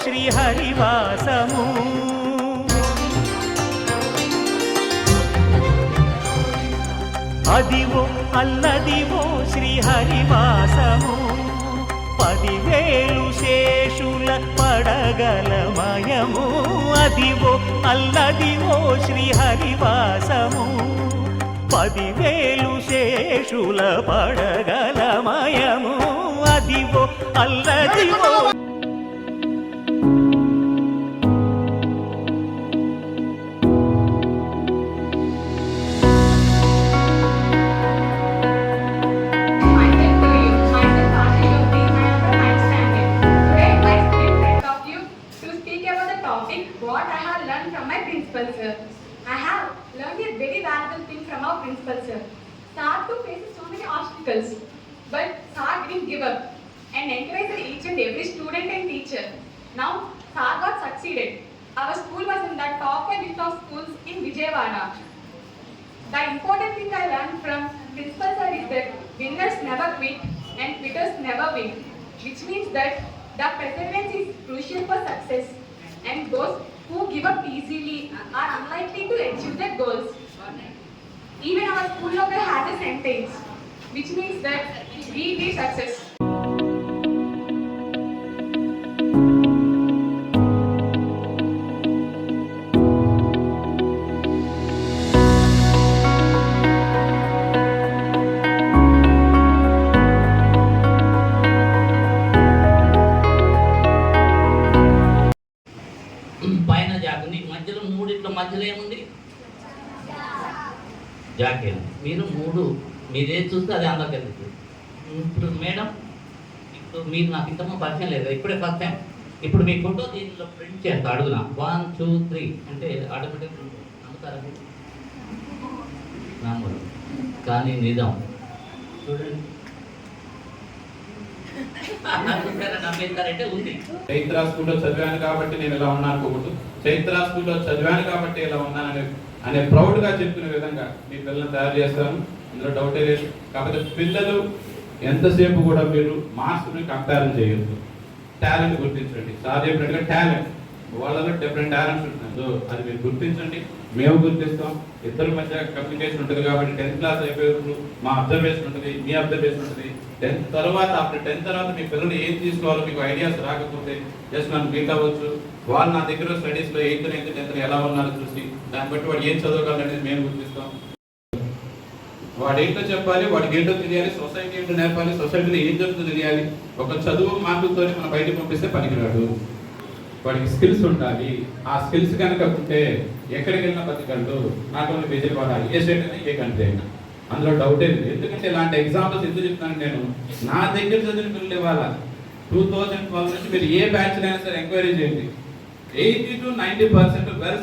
శ్రీహరివాసము. Adivo Alladivo శ్రీహరివాసము. 10,000 శేషుల పడగలమయము. Adivo Alladivo శ్రీహరివాసము. 10,000 శేషుల పడగలమయము. Adivo Alladivo. What I have learned from my principal sir. I have learned a very valuable thing from our principal sir. Sir too faces so many obstacles, but Sir didn't give up and encouraged each and every student and teacher. Now Sir got succeeded. Our school was in the top 5 list of schools in Vijayawada. The important thing I learned from principal sir is that winners never quit and quitters never win, which means that the perseverance is crucial for success. And those who give up easily are unlikely to achieve their goals. Even our school logo has a sentence, which means that we need success. పైన jacket మధ్యలో మూడిట్ల మధ్యలో ఏముంది jacket. మీరు ఏది చూస్తే అది అందరికి వెళ్తుంది. ఇప్పుడు మేడం, ఇప్పుడు మీరు నాకు ఇంతమో పరిచయం లేదు, ఇప్పుడే ఫస్ట్ టైం. ఇప్పుడు మీ ఫోటో దీనిలో ప్రింట్ చేస్తా అడుగున 1 2 3 అంటే ఆటోమేటిక్ నమ్ముతారండి నమ్మరు, కానీ నిజం చూడండి. నమ్మేస్తారంటే ఉంది. చైత్ర స్కూల్లో చదివాను కాబట్టి నేను ఇలా ఉన్నాను అనుకోకూడదు. చైత్ర స్కూల్లో చదివాను కాబట్టి ఇలా ఉన్నాను అనే ప్రౌడ్గా చెప్పుకునే విధంగా మీ పిల్లల్ని తయారు చేస్తాను, ఇందులో డౌటే లేదు. కాకపోతే పిల్లలు ఎంతసేపు కూడా మీరు మార్క్స్ని కంపేర్ చేయొద్దు, టాలెంట్ గుర్తించండి. సార్ చెప్పినట్టుగా టాలెంట్ వాళ్ళలో డిఫరెంట్ టాలెంట్స్ ఉంటాయి, సో అది మీరు గుర్తించండి, మేము గుర్తిస్తాం. ఇద్దరి మధ్య కమ్యూనికేషన్ ఉంటుంది కాబట్టి 10th క్లాస్ అయిపోయినప్పుడు మా అబ్జర్వేషన్ ఉంటుంది, మీ అబ్జర్వేషన్ ఉంటుంది. 10th తర్వాత ఆఫ్టర్ 10th తర్వాత మీ పిల్లలు ఏం తీసుకోవాలో మీకు ఐడియాస్ రాకపోతే జస్ట్ నన్ను మీట్ అవ్వచ్చు. వాళ్ళు నా దగ్గర స్టడీస్లో 8th 9th 10th ఎలా ఉన్నారో చూసి దాన్ని బట్టి వాడు ఏం చదవగలరు అనేది మేము గుర్తిస్తాం. వాడు ఏంటో చెప్పాలి, వాడికి ఏంటో తెలియాలి, సొసైటీ ఏంటో నేర్పాలి, సొసైటీలో ఏం జరుగుతుందో తెలియాలి. ఒక చదువు మార్కులతో మనం బయటకు పంపిస్తే పనికిరాడు. వాడికి స్కిల్స్ ఉండాలి. ఆ స్కిల్స్ కనుక ఉంటే ఎక్కడికి వెళ్ళినా బతకగలడు. Not only Vijayawada, A state అయినా ఏ కంట్రీ అయినా, అందులో డౌటే లేదు. ఎందుకంటే ఇలాంటి ఎగ్జాంపుల్స్ ఎందుకు చెప్తాను, నేను నా దగ్గర చదివిన పిల్లలు ఇవ్వాల 2012 నుంచి మీరు ఏ బ్యాచ్ అయినా సరే ఎంక్వైరీ చేయండి, 80 to 90% వెల్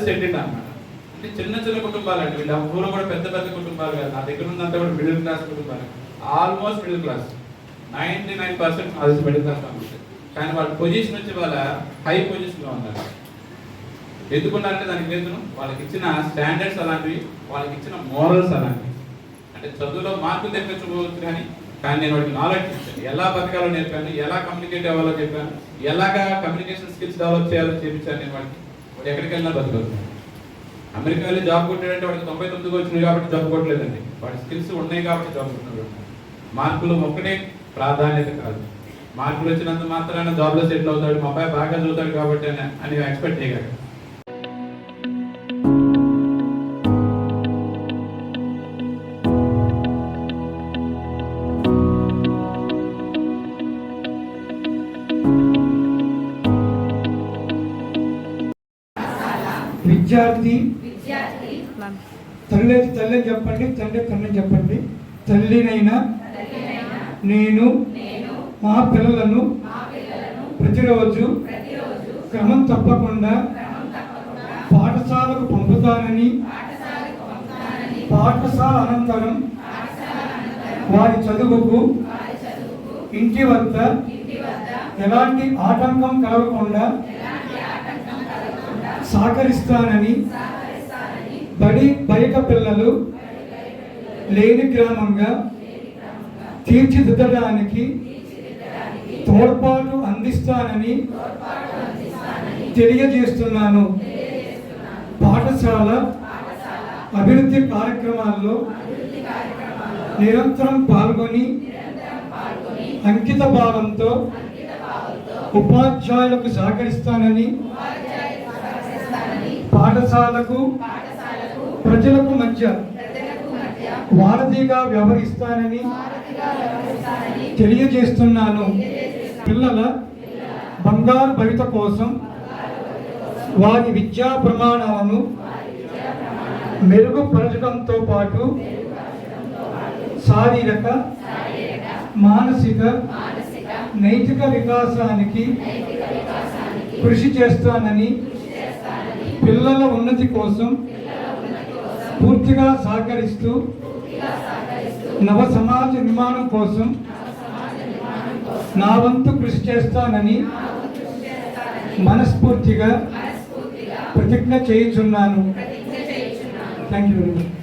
సెటిల్డ్ అన్నమాట. అంటే చిన్న చిన్న కుటుంబాలు అండి, వీళ్ళ ఊరు కూడా పెద్ద పెద్ద కుటుంబాలు కాదు. నా దగ్గర ఉన్నంతా కూడా మిడిల్ క్లాస్ కుటుంబాలు, ఆల్మోస్ట్ మిడిల్ క్లాస్, 99% అది మిడిల్ క్లాస్ అన్నమాట. కానీ వాళ్ళ పొజిషన్ వచ్చి వాళ్ళ హై పొజిషన్లో ఉన్నారు. ఎందుకున్నారంటే దానికి రీజన్ వాళ్ళకి ఇచ్చిన స్టాండర్డ్స్ అలాంటివి, వాళ్ళకి ఇచ్చిన మోరల్స్ అలాంటివి. అంటే చదువులో మార్కులు తెప్పించబోవచ్చు కానీ నేను వాడికి నాలెడ్జ్ ఇచ్చాను, ఎలా బతకాలో నేర్పాను, ఎలా కమ్యూనికేట్ అవ్వాలో చెప్పాను, ఎలాగా కమ్యూనికేషన్ స్కిల్స్ డెవలప్ చేయాలో చేపించాను. నేను వాడికి వాడు ఎక్కడికి వెళ్ళినా బతకగలుగుతాను. అమెరికా వెళ్ళి జాబ్ కొట్టాడంటే వాడికి 99 వచ్చినాయి కాబట్టి జాబ్ కొట్టలేదండి, వాడి స్కిల్స్ ఉన్నాయి కాబట్టి జాబ్ కొట్టినాడు. మార్కులు ఒక్కటే ప్రాధాన్యత కాదు, మార్కులు వచ్చినంత మాత్రాన జాబ్లో సెటిల్ అవుతాడు, మా అబ్బాయి బాగా చదువుతాడు కాబట్టి అని ఎక్స్పెక్ట్ చేయగలరు. విద్యార్థి తల్లి తల్లి చెప్పండి, తండ్రి తండ్రి చెప్పండి. తల్లినైనా నేను మా పిల్లలను ప్రతిరోజు క్రమం తప్పకుండా పాఠశాలకు పంపుతానని, పాఠశాల అనంతరం వారి చదువుకు ఇంటి వద్ద ఎలాంటి ఆటంకం కలగకుండా సహకరిస్తానని, బడి బయట పిల్లలు లేని గ్రామంగా తీర్చిదిద్దడానికి తోడ్పాటు అందిస్తానని తెలియజేస్తున్నాను. పాఠశాల అభివృద్ధి కార్యక్రమాల్లో నిరంతరం పాల్గొని అంకిత భావంతో ఉపాధ్యాయులకు సహకరిస్తానని, పాఠశాలకు ప్రజలకు మధ్య వారధిగా వ్యవహరిస్తానని తెలియజేస్తున్నాను. పిల్లల బంగారు భవిత కోసం వారి విద్యా ప్రమాణాలను మెరుగుపరచడంతో పాటు శారీరక, మానసిక, నైతిక వికాసానికి కృషి చేస్తానని, పిల్లల ఉన్నతి కోసం పూర్తిగా సహకరిస్తూ నవ సమాజ నిర్మాణం కోసం నా వంతు కృషి చేస్తానని మనస్ఫూర్తిగా ప్రతిజ్ఞ చేయుచున్నాను. Thank you very much.